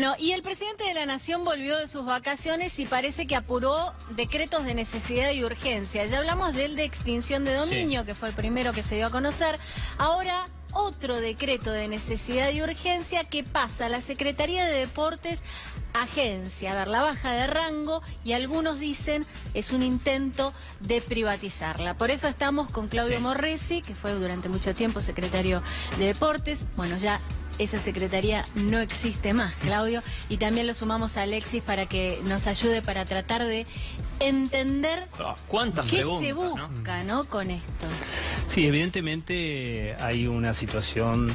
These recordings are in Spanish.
No, y el presidente de la Nación volvió de sus vacaciones y parece que apuró decretos de necesidad y urgencia. Ya hablamos del de extinción de dominio, sí, que fue el primero que se dio a conocer. Ahora, otro decreto de necesidad y urgencia que pasa a la Secretaría de Deportes, agencia, a ver, la baja de rango, y algunos dicen es un intento de privatizarla. Por eso estamos con Claudio Morresi, que fue durante mucho tiempo secretario de Deportes. Bueno, ya esa secretaría no existe más, Claudio, y también lo sumamos a Alexis para que nos ayude para tratar de entender qué se busca, ¿no?, con esto. Sí, evidentemente hay una situación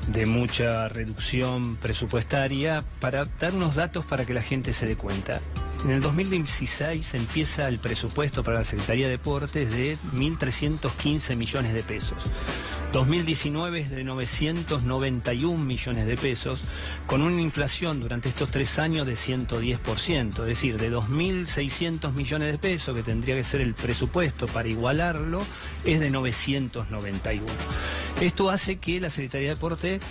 de mucha reducción presupuestaria. Para dar unos datos para que la gente se dé cuenta. En el 2016 empieza el presupuesto para la Secretaría de Deportes de 1.315 millones de pesos. 2019 es de 991 millones de pesos, con una inflación durante estos 3 años de 110%, es decir, de 2.600 millones de pesos, que tendría que ser el presupuesto para igualarlo, es de 991. Esto hace que la Secretaría de Deportes,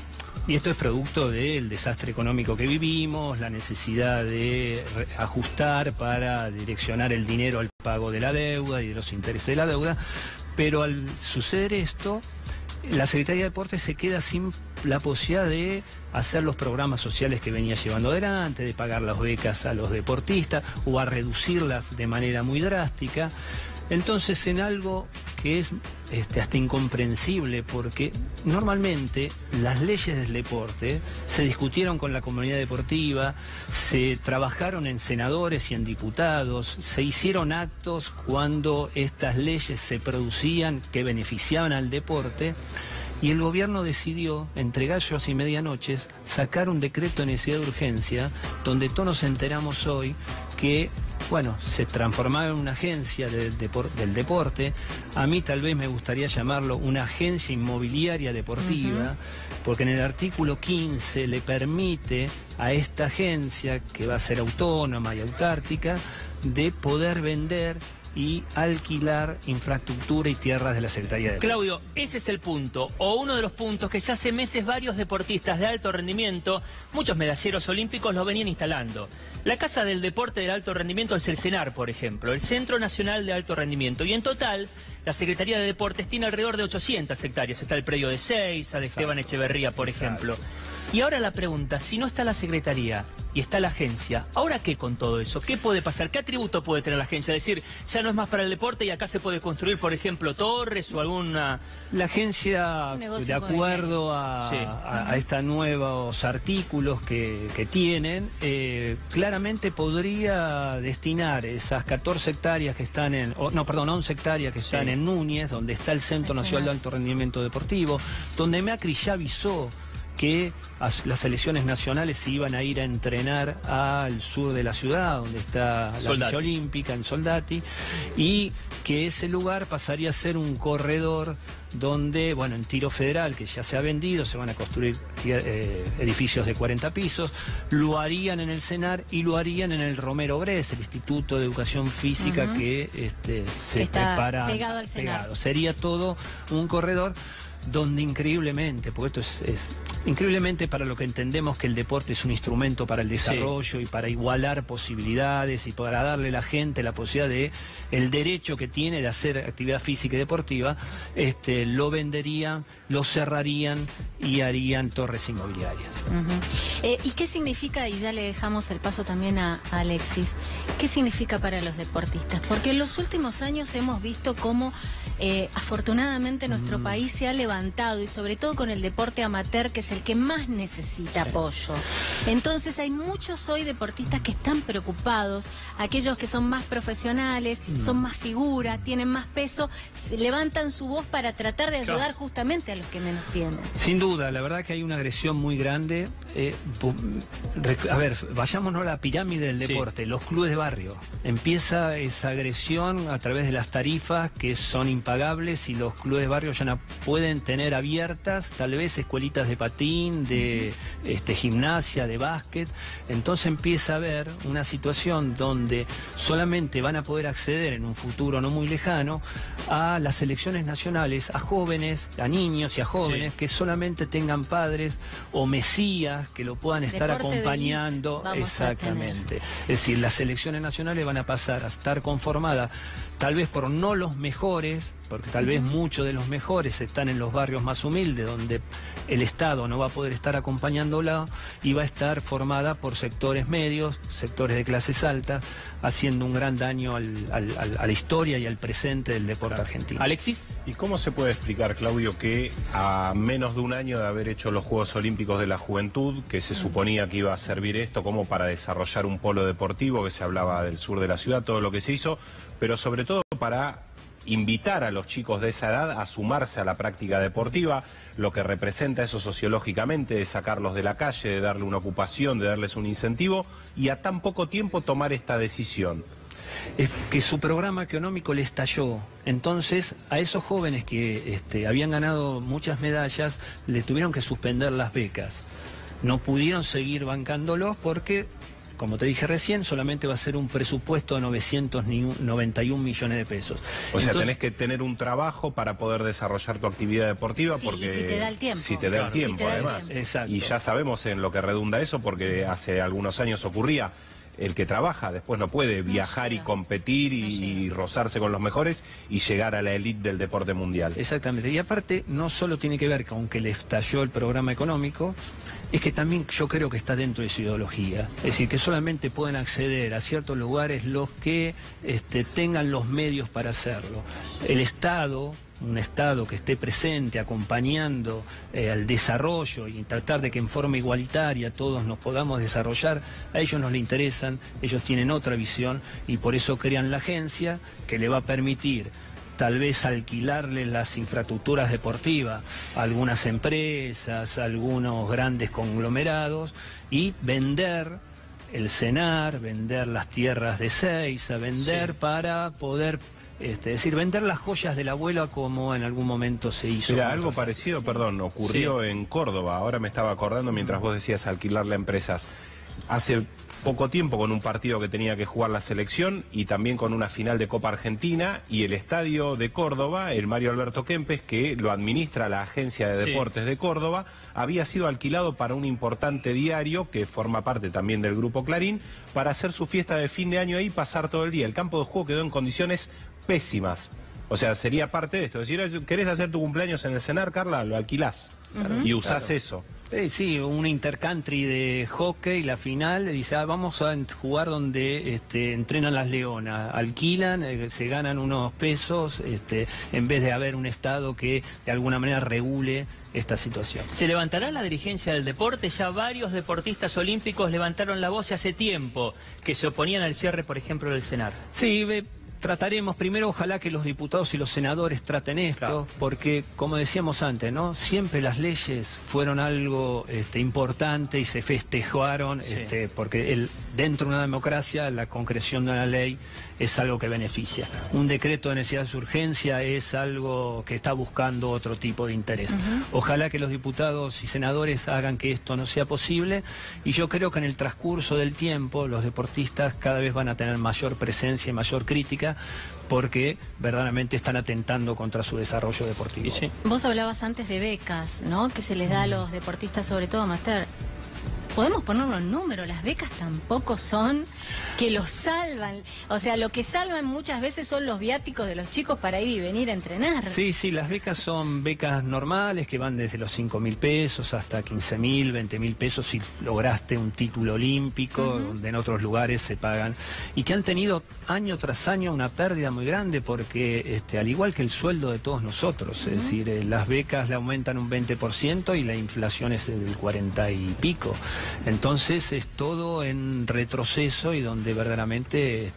y esto es producto del desastre económico que vivimos, la necesidad de ajustar para direccionar el dinero al pago de la deuda y de los intereses de la deuda, pero al suceder esto, la Secretaría de Deportes se queda sin la posibilidad de hacer los programas sociales que venía llevando adelante, de pagar las becas a los deportistas o a reducirlas de manera muy drástica. Entonces, en algo que es hasta incomprensible, porque normalmente las leyes del deporte se discutieron con la comunidad deportiva, se trabajaron en senadores y en diputados, se hicieron actos cuando estas leyes se producían que beneficiaban al deporte, y el gobierno decidió, entre gallos y medianoches, sacar un decreto de necesidad de urgencia, donde todos nos enteramos hoy que, bueno, se transformaba en una agencia del deporte. A mí tal vez me gustaría llamarlo una agencia inmobiliaria deportiva, porque en el artículo 15 le permite a esta agencia, que va a ser autónoma y autárquica, de poder vender y alquilar infraestructura y tierras de la Secretaría de Deportes. Claudio, ese es el punto, o uno de los puntos que ya hace meses varios deportistas de alto rendimiento, muchos medalleros olímpicos, lo venían instalando. La Casa del Deporte del Alto Rendimiento es el CENAR, por ejemplo, el Centro Nacional de Alto Rendimiento, y en total la Secretaría de Deportes tiene alrededor de 800 hectáreas. Está el predio de Seiza, de Esteban Echeverría, por ejemplo. Y ahora la pregunta, si no está la Secretaría y está la agencia, ¿ahora qué con todo eso? ¿Qué puede pasar? ¿Qué atributo puede tener la agencia? Es decir, ya no es más para el deporte y acá se puede construir, por ejemplo, torres o alguna... La agencia, de acuerdo a estos nuevos artículos que tienen, claramente podría destinar esas 14 hectáreas que están en... 11 hectáreas que están en Núñez, donde está el Centro Nacional de Alto Rendimiento Deportivo, donde Macri ya avisó que las selecciones nacionales se iban a ir a entrenar al sur de la ciudad, donde está la Villa Olímpica, en Soldati, y que ese lugar pasaría a ser un corredor donde, bueno, en Tiro Federal, que ya se ha vendido, se van a construir edificios de 40 pisos, lo harían en el CENAR y lo harían en el Romero Bres, el Instituto de Educación Física que se prepara pegado al CENAR. Sería todo un corredor donde increíblemente, porque esto es increíblemente para lo que entendemos que el deporte es un instrumento para el desarrollo y para igualar posibilidades y para darle a la gente la posibilidad de el derecho que tiene de hacer actividad física y deportiva, lo venderían, lo cerrarían y harían torres inmobiliarias. ¿Y qué significa, y ya le dejamos el paso también a Alexis, qué significa para los deportistas? Porque en los últimos años hemos visto cómo afortunadamente nuestro país se ha levantado, y sobre todo con el deporte amateur, que es el que más necesita apoyo. Entonces hay muchos hoy deportistas que están preocupados, aquellos que son más profesionales, son más figuras, tienen más peso, se levantan su voz para tratar de ayudar justamente a los que menos tienen. Sin duda, la verdad que hay una agresión muy grande. A ver, vayámonos a la pirámide del deporte, los clubes de barrio. Empieza esa agresión a través de las tarifas que son impagables impagables y los clubes de barrio ya no pueden tener abiertas tal vez escuelitas de patín, de gimnasia, de básquet. Entonces empieza a haber una situación donde solamente van a poder acceder en un futuro no muy lejano a las selecciones nacionales, a jóvenes, a niños y a jóvenes que solamente tengan padres o mesías que lo puedan estar acompañando. Exactamente. Es decir, las selecciones nacionales van a pasar a estar conformadas tal vez por no los mejores, porque tal vez muchos de los mejores están en los barrios más humildes, donde el Estado no va a poder estar acompañándola, y va a estar formada por sectores medios, sectores de clases altas, haciendo un gran daño a la historia y al presente del deporte argentino. Alexis. ¿Y cómo se puede explicar, Claudio, que a menos de un año de haber hecho los Juegos Olímpicos de la Juventud, que se suponía que iba a servir esto como para desarrollar un polo deportivo, que se hablaba del sur de la ciudad, todo lo que se hizo, pero sobre todo para invitar a los chicos de esa edad a sumarse a la práctica deportiva, lo que representa eso sociológicamente, de sacarlos de la calle, de darle una ocupación, de darles un incentivo, y a tan poco tiempo tomar esta decisión? Es que su programa económico le estalló. Entonces, a esos jóvenes que habían ganado muchas medallas, le tuvieron que suspender las becas. No pudieron seguir bancándolos porque, como te dije recién, solamente va a ser un presupuesto de 991 millones de pesos. O sea, tenés que tener un trabajo para poder desarrollar tu actividad deportiva, porque si te da el tiempo. Si te da el tiempo, además. Exacto. Y ya sabemos en lo que redunda eso, porque hace algunos años ocurría. El que trabaja después no puede viajar y competir y rozarse con los mejores y llegar a la élite del deporte mundial. Exactamente. Y aparte, no solo tiene que ver con que le estalló el programa económico, es que también yo creo que está dentro de su ideología. Es decir, que solamente pueden acceder a ciertos lugares los que tengan los medios para hacerlo. El Estado, un Estado que esté presente acompañando al desarrollo y tratar de que en forma igualitaria todos nos podamos desarrollar, a ellos no les interesan, ellos tienen otra visión y por eso crean la agencia que le va a permitir tal vez alquilarle las infraestructuras deportivas a algunas empresas, a algunos grandes conglomerados y vender el CENAR, vender las tierras de Seiza, vender para poder... es decir, vender las joyas del abuelo como en algún momento se hizo. Mira, algo parecido, perdón, ocurrió en Córdoba. Ahora me estaba acordando mientras vos decías alquilarle a empresas. Hace poco tiempo, con un partido que tenía que jugar la selección y también con una final de Copa Argentina, y el estadio de Córdoba, el Mario Alberto Kempes, que lo administra la Agencia de Deportes de Córdoba, había sido alquilado para un importante diario que forma parte también del Grupo Clarín, para hacer su fiesta de fin de año ahí y pasar todo el día. El campo de juego quedó en condiciones pésimas. O sea, sería parte de esto. Es decir, ¿querés hacer tu cumpleaños en el CENAR, Carla? Lo alquilás y usás eso. Sí, un intercountry de hockey, la final, dice, vamos a jugar donde entrenan las leonas, alquilan, se ganan unos pesos, en vez de haber un Estado que de alguna manera regule esta situación. ¿Se levantará la dirigencia del deporte? Ya varios deportistas olímpicos levantaron la voz hace tiempo que se oponían al cierre, por ejemplo, del CENAR. Sí, trataremos primero, ojalá que los diputados y los senadores traten esto, porque como decíamos antes, ¿no? Siempre las leyes fueron algo importante y se festejaron, porque dentro de una democracia la concreción de una ley es algo que beneficia. Un decreto de necesidad de urgencia es algo que está buscando otro tipo de interés. Ojalá que los diputados y senadores hagan que esto no sea posible, y yo creo que en el transcurso del tiempo los deportistas cada vez van a tener mayor presencia y mayor crítica, porque verdaderamente están atentando contra su desarrollo deportivo. Sí. Vos hablabas antes de becas, ¿no? Que se les da a los deportistas, sobre todo amateur. Podemos ponerlo en número, las becas tampoco son que los salvan. O sea, lo que salvan muchas veces son los viáticos de los chicos para ir y venir a entrenar. Sí, las becas son becas normales que van desde los 5.000 pesos hasta 15.000, 20.000 pesos si lograste un título olímpico, donde en otros lugares se pagan, y que han tenido año tras año una pérdida muy grande porque, al igual que el sueldo de todos nosotros, es decir, las becas le aumentan un 20% y la inflación es del 40 y pico. Entonces es todo en retroceso y donde verdaderamente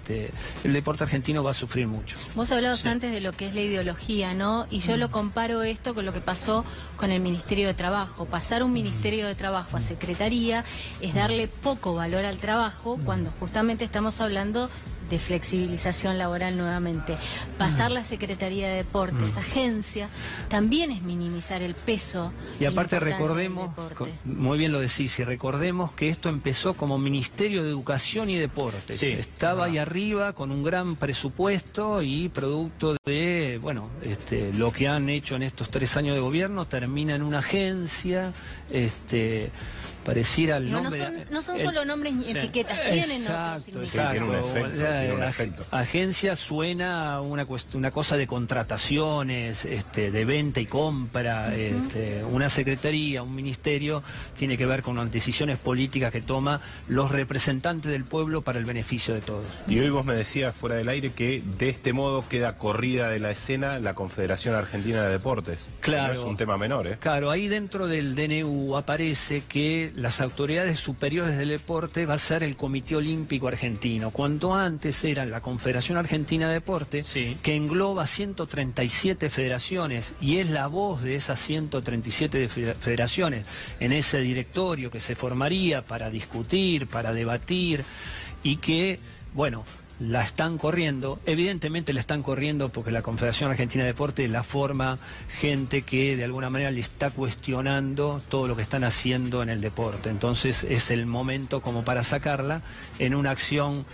el deporte argentino va a sufrir mucho. Vos hablabas antes de lo que es la ideología, ¿no? Y yo lo comparo esto con lo que pasó con el Ministerio de Trabajo. Pasar un Ministerio de Trabajo a Secretaría es darle poco valor al trabajo cuando justamente estamos hablando de flexibilización laboral nuevamente. Pasar la Secretaría de Deportes, agencia, también es minimizar el peso. Y aparte la importancia recordemos, del deporte. muy bien lo decís, y recordemos que esto empezó como Ministerio de Educación y Deportes. Sí, estaba ahí arriba con un gran presupuesto y producto de, bueno, lo que han hecho en estos 3 años de gobierno, termina en una agencia, pareciera el Digo, nombre... no son solo nombres ni etiquetas, tienen otro significado. Tiene un efecto, tiene un efecto. Agencia suena a una cosa de contrataciones, de venta y compra. Una secretaría, un ministerio, tiene que ver con las decisiones políticas que toma los representantes del pueblo para el beneficio de todos. Y hoy vos me decías fuera del aire que de este modo queda corrida de la escena la Confederación Argentina de Deportes. Claro. No es un tema menor, ¿eh? Claro, ahí dentro del DNU aparece que las autoridades superiores del deporte va a ser el Comité Olímpico Argentino, cuando antes era la Confederación Argentina de Deporte, Sí. que engloba 137 federaciones y es la voz de esas 137 federaciones en ese directorio que se formaría para discutir, para debatir y que, bueno, la están corriendo, evidentemente la están corriendo porque la Confederación Argentina de Deporte la forma gente que de alguna manera le está cuestionando todo lo que están haciendo en el deporte. Entonces es el momento como para sacarla en una acción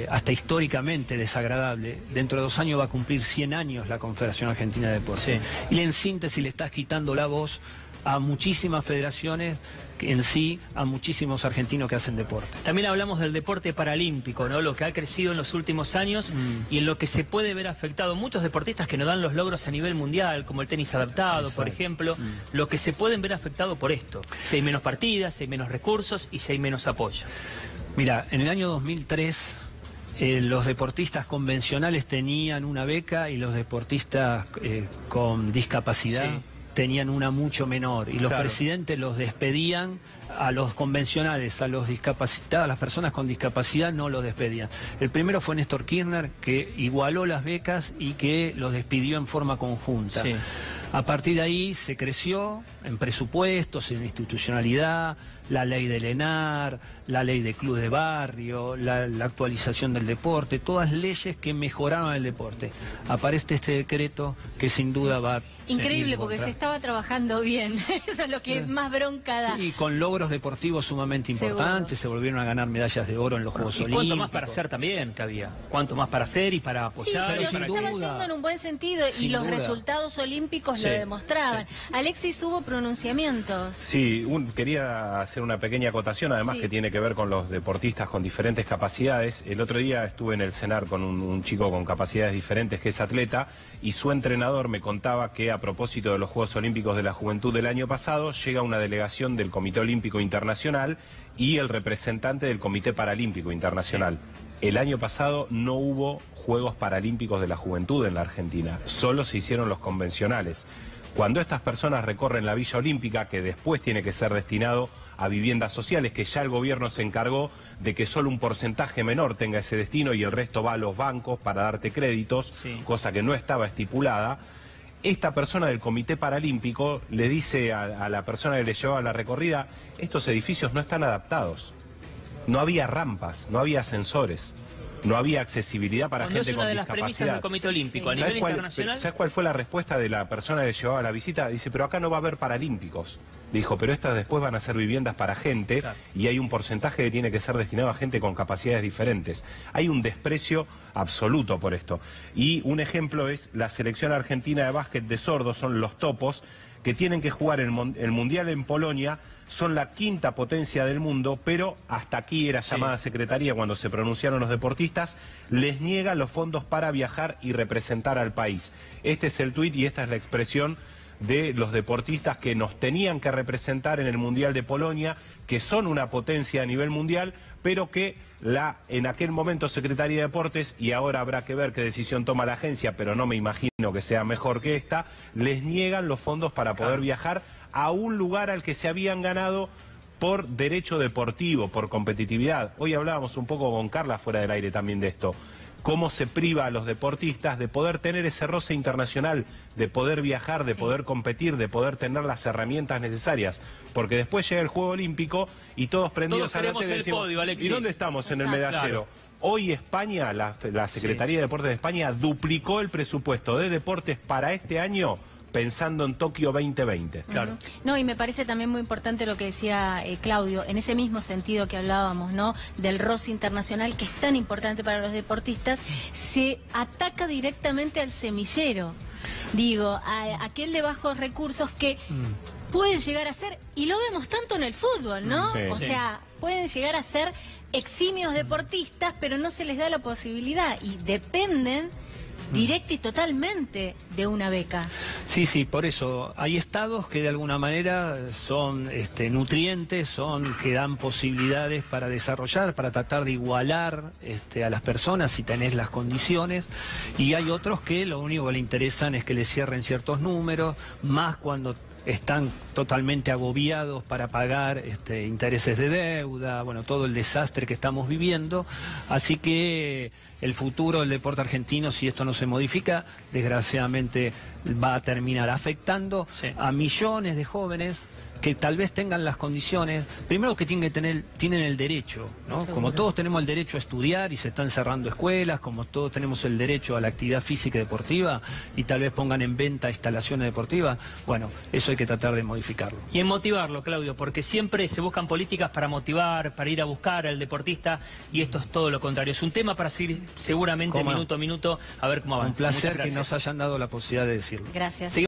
hasta históricamente desagradable. Dentro de 2 años va a cumplir 100 años la Confederación Argentina de Deporte. Sí. Y en síntesis le estás quitando la voz a muchísimas federaciones, en sí a muchísimos argentinos que hacen deporte. También hablamos del deporte paralímpico, ¿no? Lo que ha crecido en los últimos años y en lo que se puede ver afectado. Muchos deportistas que no dan los logros a nivel mundial, como el tenis adaptado, por ejemplo, lo que se pueden ver afectado por esto. Si hay menos partidas, si hay menos recursos y si hay menos apoyo. Mira, en el año 2003 los deportistas convencionales tenían una beca y los deportistas con discapacidad tenían una mucho menor y los presidentes los despedían a los convencionales, a los discapacitados, a las personas con discapacidad no los despedían. El primero fue Néstor Kirchner, que igualó las becas y que los despidió en forma conjunta. Sí. A partir de ahí se creció en presupuestos, en institucionalidad, la ley del ENAR, la ley de club de barrio, la actualización del deporte, todas leyes que mejoraron el deporte. Aparece este decreto que sin duda va a... Increíble, porque se estaba trabajando bien. Eso es lo que más bronca da. Sí, con logros deportivos sumamente importantes, se volvieron a ganar medallas de oro en los Juegos Olímpicos. Y cuánto más para hacer también que había. Cuánto más para hacer y para Sí, apoyar. pero y se para... estaba yendo en un buen sentido y los resultados olímpicos lo demostraban. Alexis, hubo pronunciamientos. Sí, quería hacer una pequeña acotación, además que tiene que ver con los deportistas con diferentes capacidades. El otro día estuve en el CENAR con un chico con capacidades diferentes que es atleta y su entrenador me contaba que a propósito de los Juegos Olímpicos de la Juventud del año pasado llega una delegación del Comité Olímpico Internacional y el representante del Comité Paralímpico Internacional. El año pasado no hubo Juegos Paralímpicos de la Juventud en la Argentina, solo se hicieron los convencionales. Cuando estas personas recorren la Villa Olímpica, que después tiene que ser destinado a viviendas sociales, que ya el gobierno se encargó de que solo un porcentaje menor tenga ese destino y el resto va a los bancos para darte créditos, cosa que no estaba estipulada, esta persona del Comité Paralímpico le dice a la persona que le llevaba la recorrida, estos edificios no están adaptados. No había rampas, no había ascensores. No había accesibilidad para gente con discapacidad. Es una de las premisas del Comité Olímpico. A nivel internacional... ¿Sabes cuál fue la respuesta de la persona que llevaba la visita? Dice, pero acá no va a haber paralímpicos. Dijo, pero estas después van a ser viviendas para gente y hay un porcentaje que tiene que ser destinado a gente con capacidades diferentes. Hay un desprecio absoluto por esto. Y un ejemplo es la selección argentina de básquet de sordos, son los Topos, que tienen que jugar el Mundial en Polonia, son la 5ª potencia del mundo, pero hasta aquí era llamada secretaría cuando se pronunciaron los deportistas, les niega los fondos para viajar y representar al país. Este es el tuit y esta es la expresión de los deportistas que nos tenían que representar en el Mundial de Polonia, que son una potencia a nivel mundial, pero que en aquel momento Secretaría de Deportes, y ahora habrá que ver qué decisión toma la agencia, pero no me imagino que sea mejor que esta, les niegan los fondos para poder viajar a un lugar al que se habían ganado por derecho deportivo, por competitividad. Hoy hablábamos un poco con Carla fuera del aire también de esto. cómo se priva a los deportistas de poder tener ese roce internacional, de poder viajar, de poder competir, de poder tener las herramientas necesarias. Porque después llega el Juego Olímpico y todos prendidos a la tele decimos, podio, Alexis. ¿Y dónde estamos en el medallero? Claro. Hoy España, la Secretaría de Deportes de España duplicó el presupuesto de deportes para este año pensando en Tokio 2020. Claro. No, y me parece también muy importante lo que decía Claudio, en ese mismo sentido que hablábamos, ¿no? Del roce internacional, que es tan importante para los deportistas, se ataca directamente al semillero. Digo, a aquel de bajos recursos que puede llegar a ser, y lo vemos tanto en el fútbol, ¿no? Sí. O sea, pueden llegar a ser eximios deportistas, pero no se les da la posibilidad y dependen directa y totalmente de una beca. Sí, sí, por eso hay estados que de alguna manera son nutrientes, que dan posibilidades para desarrollar, para tratar de igualar a las personas si tenés las condiciones, y hay otros que lo único que le interesan es que le cierren ciertos números, más cuando están totalmente agobiados para pagar intereses de deuda, bueno, todo el desastre que estamos viviendo. Así que el futuro del deporte argentino, si esto no se modifica, desgraciadamente va a terminar afectando a millones de jóvenes que tal vez tengan las condiciones, primero que tienen el derecho, ¿no? Seguro. Como todos tenemos el derecho a estudiar y se están cerrando escuelas, como todos tenemos el derecho a la actividad física y deportiva, y tal vez pongan en venta instalaciones deportivas, bueno, eso hay que tratar de modificarlo. Y en motivarlo, Claudio, porque siempre se buscan políticas para motivar, para ir a buscar al deportista, y esto es todo lo contrario. Es un tema para seguir seguramente minuto a minuto a ver cómo avanza. Un placer que nos hayan dado la posibilidad de decirlo. Gracias.